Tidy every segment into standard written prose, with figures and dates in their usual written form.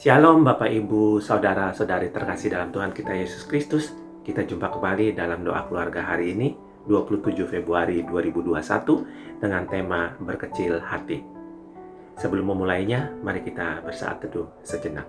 Shalom Bapak Ibu, Saudara-saudari terkasih dalam Tuhan kita Yesus Kristus. Kita jumpa kembali dalam doa keluarga hari ini, 27 Februari 2021 dengan tema berkecil hati. Sebelum memulainya, mari kita bersaat teduh sejenak.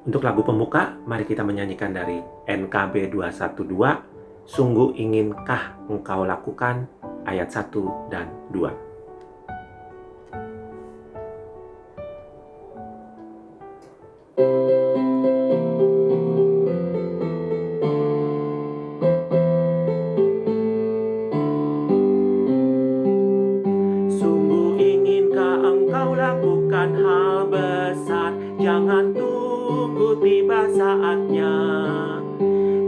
Untuk lagu pembuka, mari kita menyanyikan dari NKB 212, Sungguh inginkah engkau lakukan, ayat 1 dan 2. Sungguh inginkah engkau lakukan hal besar, jangan tunggu tiba saatnya.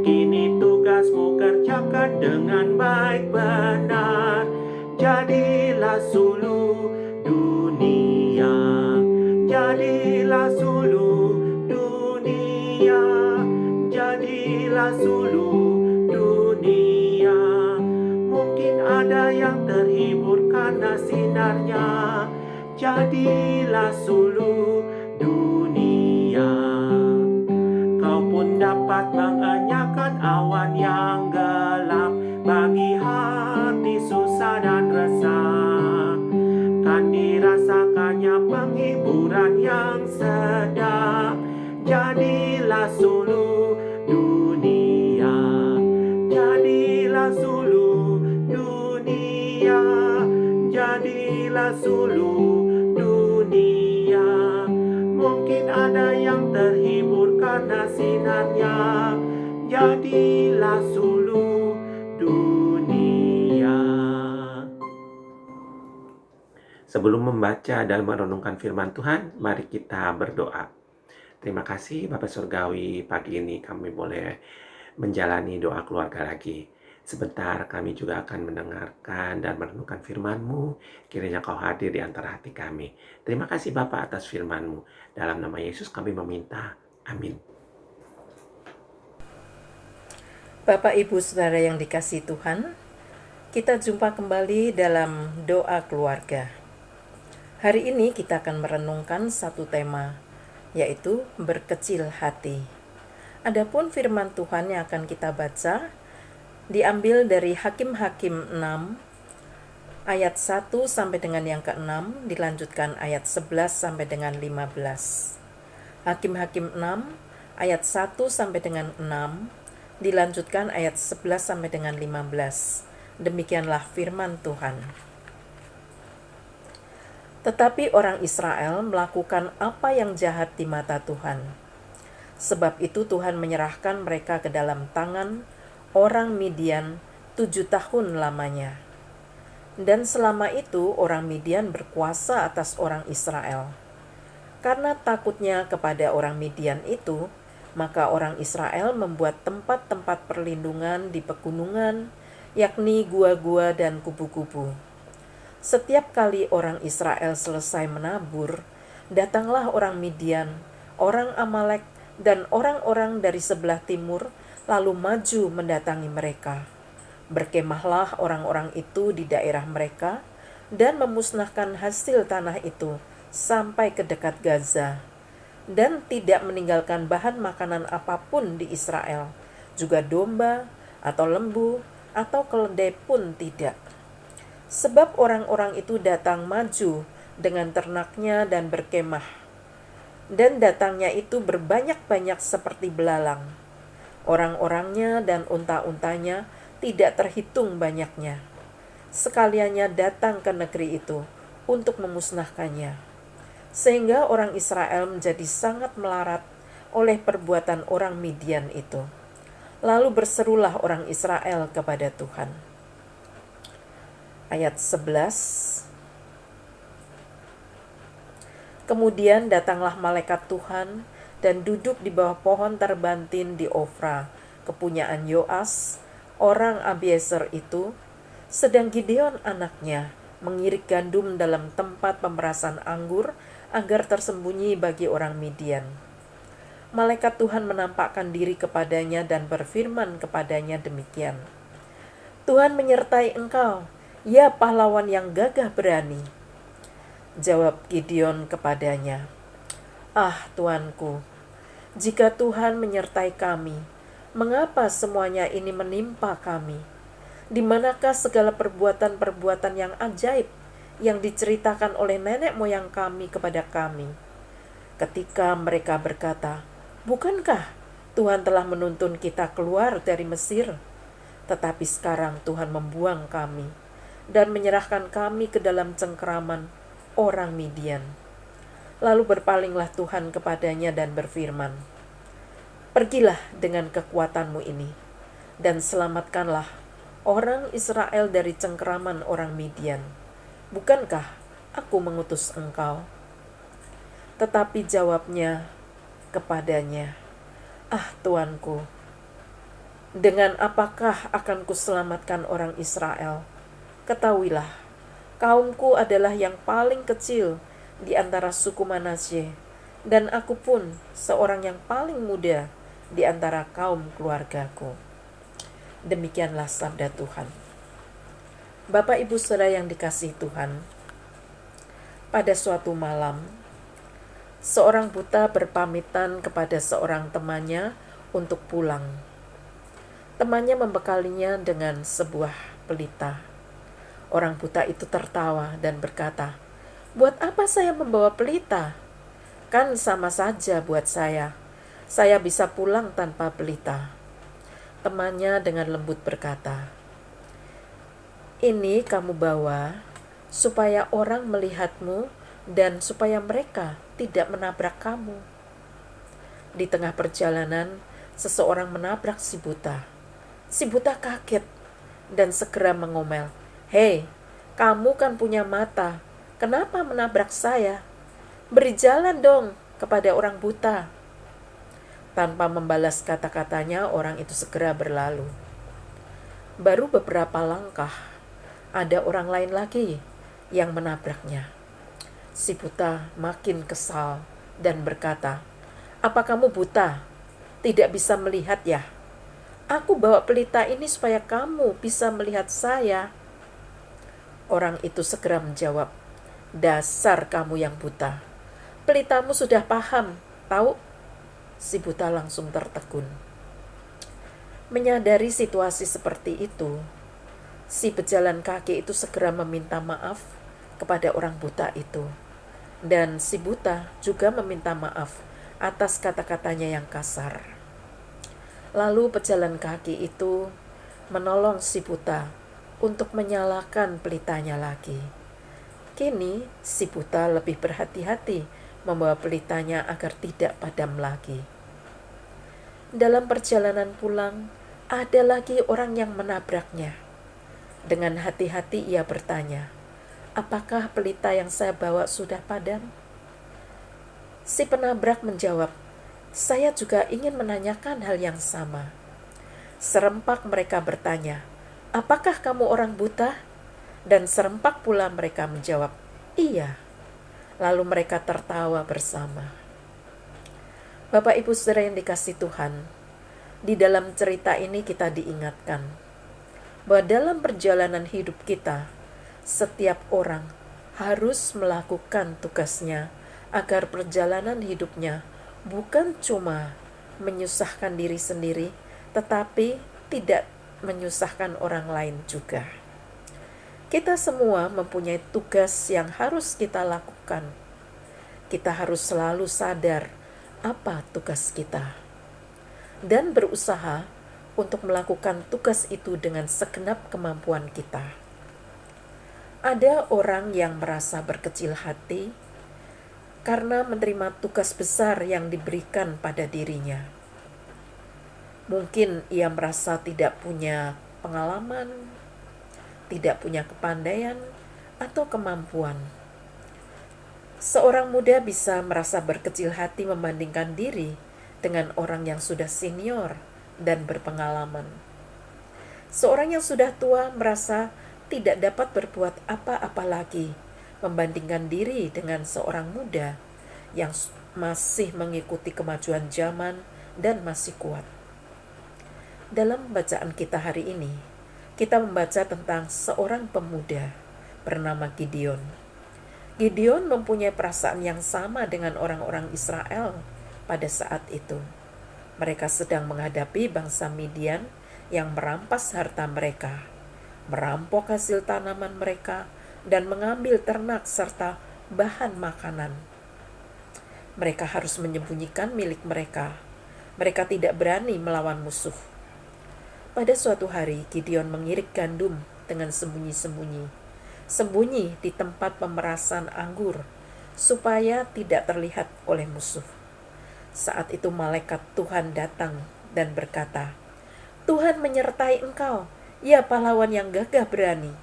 Kini tugasmu kerjakan dengan baik benar. Jadilah suluh dunia, jadilah suluh dunia, jadilah suluh dunia. Mungkin ada yang terhibur karena sinarnya. Jadilah suluh dunia. Kau pun dapat mengenyahkan awan yang gelap bagi hati susah dan resah. Kan dirasakannya penghiburan yang sedap. Jadilah suluh dunia, jadilah suluh dunia, jadilah suluh dunia. Mungkin ada yang terhibur karena sinarnya. Jadilah suluh dunia. Sebelum membaca dan merenungkan firman Tuhan, mari kita berdoa. Terima kasih Bapak Surgawi, pagi ini kami boleh menjalani doa keluarga lagi. Sebentar kami juga akan mendengarkan dan merenungkan firman-Mu. Kiranya Kau hadir di antara hati kami. Terima kasih Bapa atas firman-Mu. Dalam nama Yesus kami meminta. Amin. Bapak Ibu Saudara yang dikasihi Tuhan, kita jumpa kembali dalam doa keluarga. Hari ini kita akan merenungkan satu tema, yaitu berkecil hati. Adapun firman Tuhan yang akan kita baca diambil dari Hakim-Hakim 6 ayat 1 sampai dengan yang ke-6, dilanjutkan ayat 11 sampai dengan 15. Hakim-Hakim 6 ayat 1 sampai dengan 6, dilanjutkan ayat 11 sampai dengan 15. Demikianlah firman Tuhan. Tetapi orang Israel melakukan apa yang jahat di mata Tuhan. Sebab itu Tuhan menyerahkan mereka ke dalam tangan orang Midian 7 tahun lamanya. Dan selama itu orang Midian berkuasa atas orang Israel. Karena takutnya kepada orang Midian itu, maka orang Israel membuat tempat-tempat perlindungan di pegunungan, yakni gua-gua dan kubu-kubu. Setiap kali orang Israel selesai menabur, datanglah orang Midian, orang Amalek, dan orang-orang dari sebelah timur, lalu maju mendatangi mereka. Berkemahlah orang-orang itu di daerah mereka, dan memusnahkan hasil tanah itu sampai ke dekat Gaza, dan tidak meninggalkan bahan makanan apapun di Israel, juga domba atau lembu atau keledai pun tidak. Sebab orang-orang itu datang maju dengan ternaknya dan berkemah, dan datangnya itu berbanyak-banyak seperti belalang. Orang-orangnya dan unta-untanya tidak terhitung banyaknya. Sekaliannya datang ke negeri itu untuk memusnahkannya. Sehingga orang Israel menjadi sangat melarat oleh perbuatan orang Midian itu. Lalu berserulah orang Israel kepada Tuhan. Ayat 11. Kemudian datanglah malaikat Tuhan dan duduk di bawah pohon terbantin di Ofra, kepunyaan Yoas, orang Abiezer itu, sedang Gideon anaknya mengirik gandum dalam tempat pemerasan anggur agar tersembunyi bagi orang Midian. Malaikat Tuhan menampakkan diri kepadanya dan berfirman kepadanya demikian. Tuhan menyertai engkau, "Ya pahlawan yang gagah berani," jawab Gideon kepadanya. "Ah Tuanku, jika Tuhan menyertai kami, mengapa semuanya ini menimpa kami? Di manakah segala perbuatan-perbuatan yang ajaib yang diceritakan oleh nenek moyang kami kepada kami?" Ketika mereka berkata, "Bukankah Tuhan telah menuntun kita keluar dari Mesir? Tetapi sekarang Tuhan membuang kami dan menyerahkan kami ke dalam cengkeraman orang Midian." Lalu berpalinglah Tuhan kepadanya dan berfirman, "Pergilah dengan kekuatanmu ini, dan selamatkanlah orang Israel dari cengkeraman orang Midian. Bukankah aku mengutus engkau?" Tetapi jawabnya kepadanya, "Ah Tuanku, dengan apakah akan kuselamatkan orang Israel? Ketahuilah, kaumku adalah yang paling kecil di antara suku Manasye, dan aku pun seorang yang paling muda di antara kaum keluargaku." Demikianlah sabda Tuhan. Bapak Ibu Saudara yang dikasihi Tuhan, pada suatu malam, seorang buta berpamitan kepada seorang temannya untuk pulang. Temannya membekalinya dengan sebuah pelita. Orang buta itu tertawa dan berkata, "Buat apa saya membawa pelita? Kan sama saja buat saya. Saya bisa pulang tanpa pelita." Temannya dengan lembut berkata, "Ini kamu bawa supaya orang melihatmu dan supaya mereka tidak menabrak kamu." Di tengah perjalanan, seseorang menabrak si buta. Si buta kaget dan segera mengomel, "Hei, kamu kan punya mata. Kenapa menabrak saya? Beri jalan dong kepada orang buta." Tanpa membalas kata-katanya, orang itu segera berlalu. Baru beberapa langkah, ada orang lain lagi yang menabraknya. Si buta makin kesal dan berkata, "Apa kamu buta? Tidak bisa melihat ya? Aku bawa pelita ini supaya kamu bisa melihat saya." Orang itu segera menjawab, "Dasar kamu yang buta. Pelitamu sudah paham, tahu?" Si buta langsung tertegun. Menyadari situasi seperti itu, si pejalan kaki itu segera meminta maaf kepada orang buta itu. Dan si buta juga meminta maaf atas kata-katanya yang kasar. Lalu pejalan kaki itu menolong si buta untuk menyalakan pelitanya lagi. Kini si buta lebih berhati-hati membawa pelitanya agar tidak padam lagi. Dalam perjalanan pulang, ada lagi orang yang menabraknya. Dengan hati-hati ia bertanya, "Apakah pelita yang saya bawa sudah padam?" Si penabrak menjawab, "Saya juga ingin menanyakan hal yang sama." Serempak mereka bertanya, "Apakah kamu orang buta?" Dan serempak pula mereka menjawab, "Iya." Lalu mereka tertawa bersama. Bapak Ibu Saudara yang dikasihi Tuhan, di dalam cerita ini kita diingatkan bahwa dalam perjalanan hidup kita, setiap orang harus melakukan tugasnya agar perjalanan hidupnya bukan cuma menyusahkan diri sendiri, tetapi tidak menyusahkan orang lain juga. Kita semua mempunyai tugas yang harus kita lakukan. Kita harus selalu sadar apa tugas kita dan berusaha untuk melakukan tugas itu dengan segenap kemampuan kita. Ada orang yang merasa berkecil hati karena menerima tugas besar yang diberikan pada dirinya. Mungkin ia merasa tidak punya pengalaman, tidak punya kepandaian atau kemampuan. Seorang muda bisa merasa berkecil hati membandingkan diri dengan orang yang sudah senior dan berpengalaman. Seorang yang sudah tua merasa tidak dapat berbuat apa-apa lagi membandingkan diri dengan seorang muda yang masih mengikuti kemajuan zaman dan masih kuat. Dalam bacaan kita hari ini, kita membaca tentang seorang pemuda bernama Gideon. Gideon mempunyai perasaan yang sama dengan orang-orang Israel pada saat itu. Mereka sedang menghadapi bangsa Midian yang merampas harta mereka, merampok hasil tanaman mereka, dan mengambil ternak serta bahan makanan. Mereka harus menyembunyikan milik mereka. Mereka tidak berani melawan musuh. Pada suatu hari, Gideon mengirik gandum dengan sembunyi-sembunyi. Sembunyi di tempat pemerasan anggur, supaya tidak terlihat oleh musuh. Saat itu malaikat Tuhan datang dan berkata, "Tuhan menyertai engkau, ya pahlawan yang gagah berani."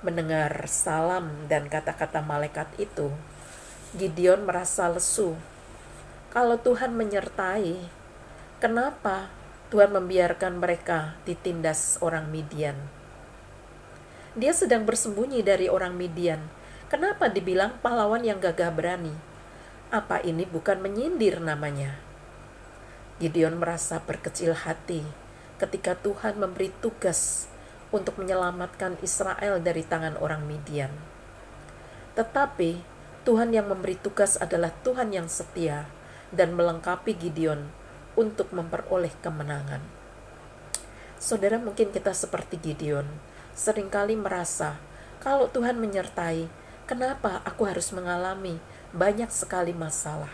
Mendengar salam dan kata-kata malaikat itu, Gideon merasa lesu. Kalau Tuhan menyertai, kenapa Tuhan membiarkan mereka ditindas orang Midian? Dia sedang bersembunyi dari orang Midian. Kenapa dibilang pahlawan yang gagah berani? Apa ini bukan menyindir namanya? Gideon merasa berkecil hati ketika Tuhan memberi tugas untuk menyelamatkan Israel dari tangan orang Midian. Tetapi Tuhan yang memberi tugas adalah Tuhan yang setia dan melengkapi Gideon untuk memperoleh kemenangan. Saudara, mungkin kita seperti Gideon, seringkali merasa, kalau Tuhan menyertai, kenapa aku harus mengalami banyak sekali masalah?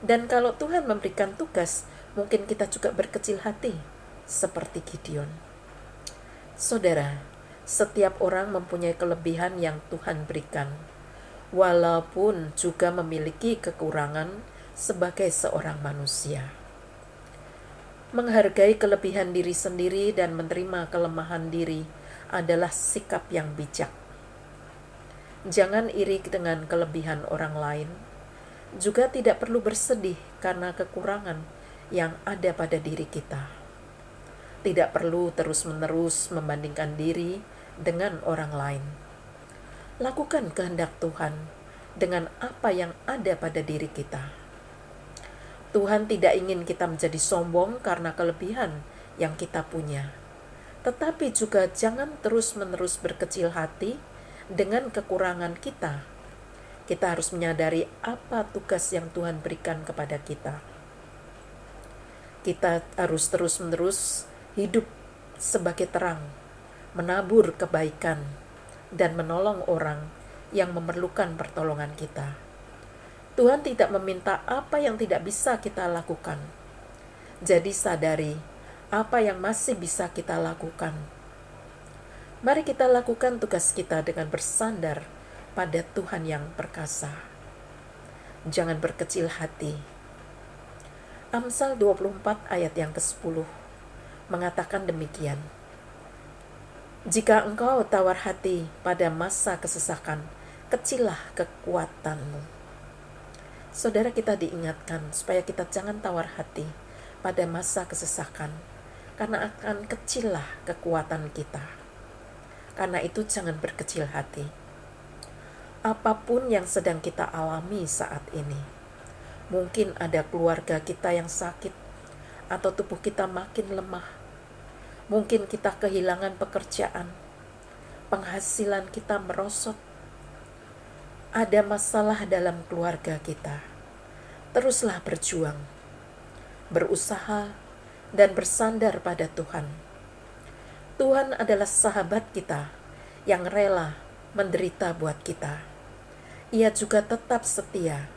Dan kalau Tuhan memberikan tugas, mungkin kita juga berkecil hati, seperti Gideon. Saudara, setiap orang mempunyai kelebihan yang Tuhan berikan, walaupun juga memiliki kekurangan sebagai seorang manusia. Menghargai kelebihan diri sendiri dan menerima kelemahan diri adalah sikap yang bijak. Jangan iri dengan kelebihan orang lain. Juga tidak perlu bersedih karena kekurangan yang ada pada diri kita. Tidak perlu terus-menerus membandingkan diri dengan orang lain. Lakukan kehendak Tuhan dengan apa yang ada pada diri kita. Tuhan tidak ingin kita menjadi sombong karena kelebihan yang kita punya. Tetapi juga jangan terus-menerus berkecil hati dengan kekurangan kita. Kita harus menyadari apa tugas yang Tuhan berikan kepada kita. Kita harus terus-menerus hidup sebagai terang, menabur kebaikan, dan menolong orang yang memerlukan pertolongan kita. Tuhan tidak meminta apa yang tidak bisa kita lakukan. Jadi sadari apa yang masih bisa kita lakukan. Mari kita lakukan tugas kita dengan bersandar pada Tuhan yang perkasa. Jangan berkecil hati. Amsal 24 ayat yang ke-10 mengatakan demikian. Jika engkau tawar hati pada masa kesesakan, kecillah kekuatanmu. Saudara, kita diingatkan supaya kita jangan tawar hati pada masa kesesakan, karena akan kecillah kekuatan kita. Karena itu jangan berkecil hati. Apapun yang sedang kita alami saat ini, mungkin ada keluarga kita yang sakit, atau tubuh kita makin lemah. Mungkin kita kehilangan pekerjaan, penghasilan kita merosot, ada masalah dalam keluarga kita. Teruslah berjuang, berusaha, dan bersandar pada Tuhan. Tuhan adalah sahabat kita yang rela menderita buat kita. Ia juga tetap setia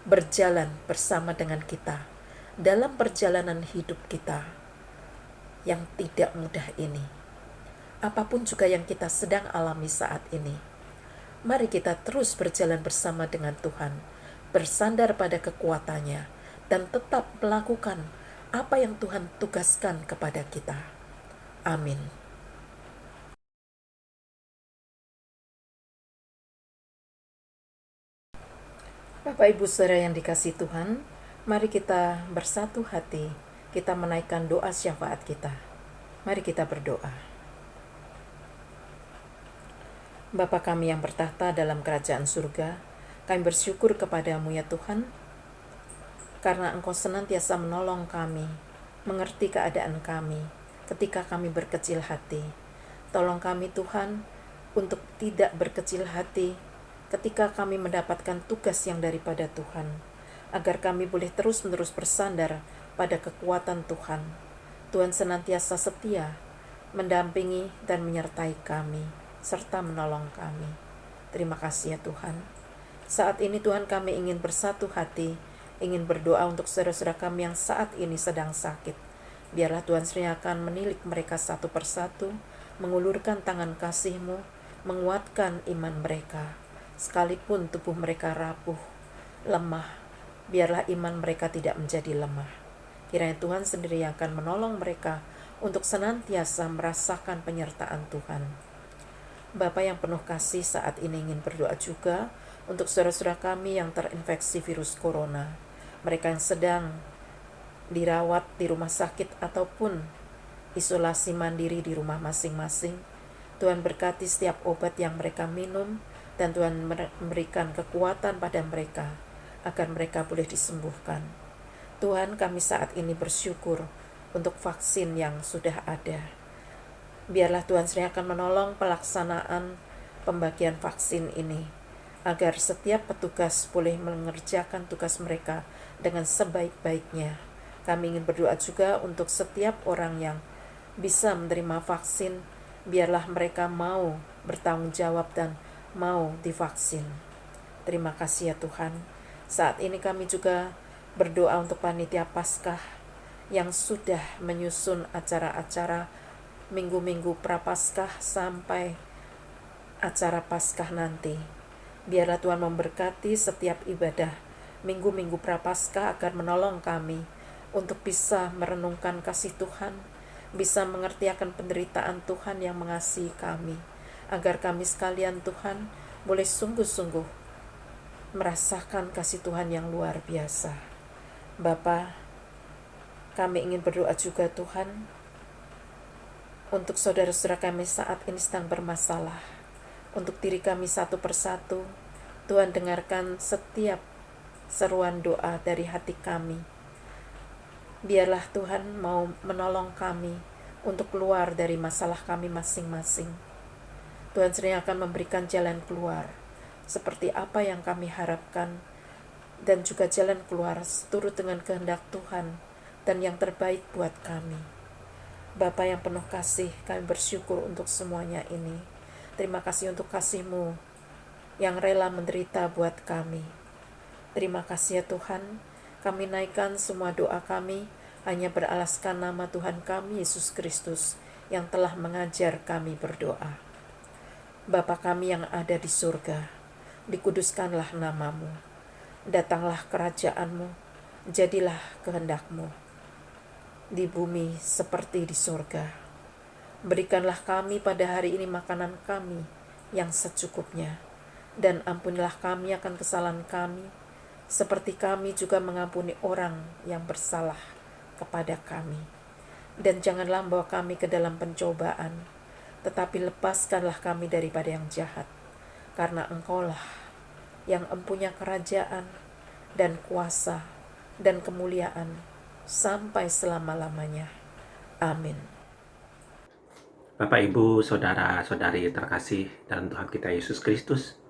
berjalan bersama dengan kita dalam perjalanan hidup kita yang tidak mudah ini. Apapun juga yang kita sedang alami saat ini, mari kita terus berjalan bersama dengan Tuhan, bersandar pada kekuatannya, dan tetap melakukan apa yang Tuhan tugaskan kepada kita. Amin. Bapak Ibu Saudara yang dikasihi Tuhan, mari kita bersatu hati, kita menaikkan doa syafaat kita. Mari kita berdoa. Bapa kami yang bertahta dalam kerajaan surga, kami bersyukur kepadamu ya Tuhan, karena Engkau senantiasa menolong kami, mengerti keadaan kami, ketika kami berkecil hati. Tolong kami Tuhan untuk tidak berkecil hati ketika kami mendapatkan tugas yang daripada Tuhan, agar kami boleh terus-menerus bersandar pada kekuatan Tuhan. Tuhan senantiasa setia, mendampingi dan menyertai kami, serta menolong kami. Terima kasih ya Tuhan. Saat ini Tuhan kami ingin bersatu hati, ingin berdoa untuk saudara-saudara kami yang saat ini sedang sakit. Biarlah Tuhan sendiri akan menilik mereka satu persatu, mengulurkan tangan kasih-Mu, menguatkan iman mereka. Sekalipun tubuh mereka rapuh, lemah, biarlah iman mereka tidak menjadi lemah. Kiranya Tuhan sendiri yang akan menolong mereka untuk senantiasa merasakan penyertaan Tuhan. Bapa yang penuh kasih, saat ini ingin berdoa juga untuk saudara-saudara kami yang terinfeksi virus corona. Mereka yang sedang dirawat di rumah sakit ataupun isolasi mandiri di rumah masing-masing. Tuhan berkati setiap obat yang mereka minum, dan Tuhan memberikan kekuatan pada mereka agar mereka boleh disembuhkan. Tuhan, kami saat ini bersyukur untuk vaksin yang sudah ada. Biarlah Tuhan sendiri akan menolong pelaksanaan pembagian vaksin ini, agar setiap petugas boleh mengerjakan tugas mereka dengan sebaik-baiknya. Kami ingin berdoa juga untuk setiap orang yang bisa menerima vaksin, biarlah mereka mau bertanggung jawab dan mau divaksin. Terima kasih ya Tuhan. Saat ini kami juga berdoa untuk panitia Paskah yang sudah menyusun acara-acara minggu-minggu Prapaskah sampai acara Paskah nanti. Biarlah Tuhan memberkati setiap ibadah minggu-minggu Prapaskah agar menolong kami untuk bisa merenungkan kasih Tuhan, bisa mengerti akan penderitaan Tuhan yang mengasihi kami, agar kami sekalian Tuhan boleh sungguh-sungguh merasakan kasih Tuhan yang luar biasa. Bapa, kami ingin berdoa juga Tuhan untuk saudara-saudara kami saat ini sedang bermasalah. Untuk diri kami satu persatu, Tuhan dengarkan setiap seruan doa dari hati kami. Biarlah Tuhan mau menolong kami untuk keluar dari masalah kami masing-masing. Tuhan sendiri akan memberikan jalan keluar seperti apa yang kami harapkan, dan juga jalan keluar seturut dengan kehendak Tuhan dan yang terbaik buat kami. Bapa yang penuh kasih, kami bersyukur untuk semuanya ini. Terima kasih untuk kasih-Mu yang rela menderita buat kami. Terima kasih ya Tuhan, kami naikkan semua doa kami hanya beralaskan nama Tuhan kami Yesus Kristus yang telah mengajar kami berdoa. Bapa kami yang ada di surga, dikuduskanlah nama-Mu, datanglah kerajaan-Mu, jadilah kehendak-Mu di bumi seperti di surga. Berikanlah kami pada hari ini makanan kami yang secukupnya, dan ampunilah kami akan kesalahan kami, seperti kami juga mengampuni orang yang bersalah kepada kami. Dan janganlah membawa kami ke dalam pencobaan, tetapi lepaskanlah kami daripada yang jahat, karena Engkau-lah yang empunya kerajaan dan kuasa dan kemuliaan sampai selama-lamanya. Amin. Bapak, Ibu, Saudara-saudari terkasih dalam Tuhan kita Yesus Kristus,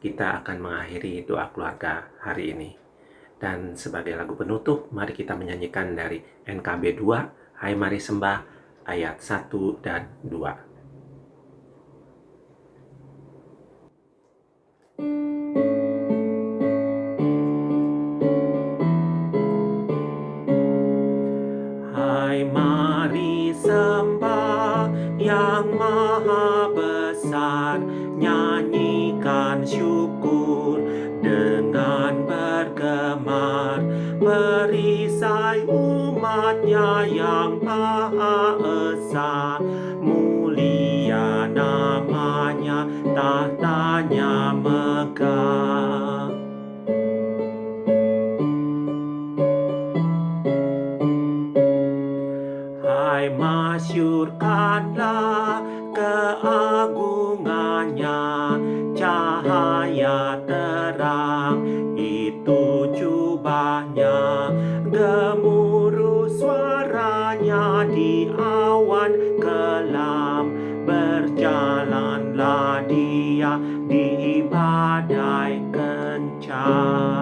kita akan mengakhiri doa keluarga hari ini. Dan sebagai lagu penutup, mari kita menyanyikan dari NKB 2, Hai Mari Sembah, ayat 1 dan 2. Hai mari sembah yang maha besar, nyanyikan syukur dengan bergemar, perisai umatnya yang maha esa, mulia namanya, tahtanya megah. Hai masyurkanlah keagungannya, cahaya terang itu jubahnya, gemuruh suaranya di awan percaya.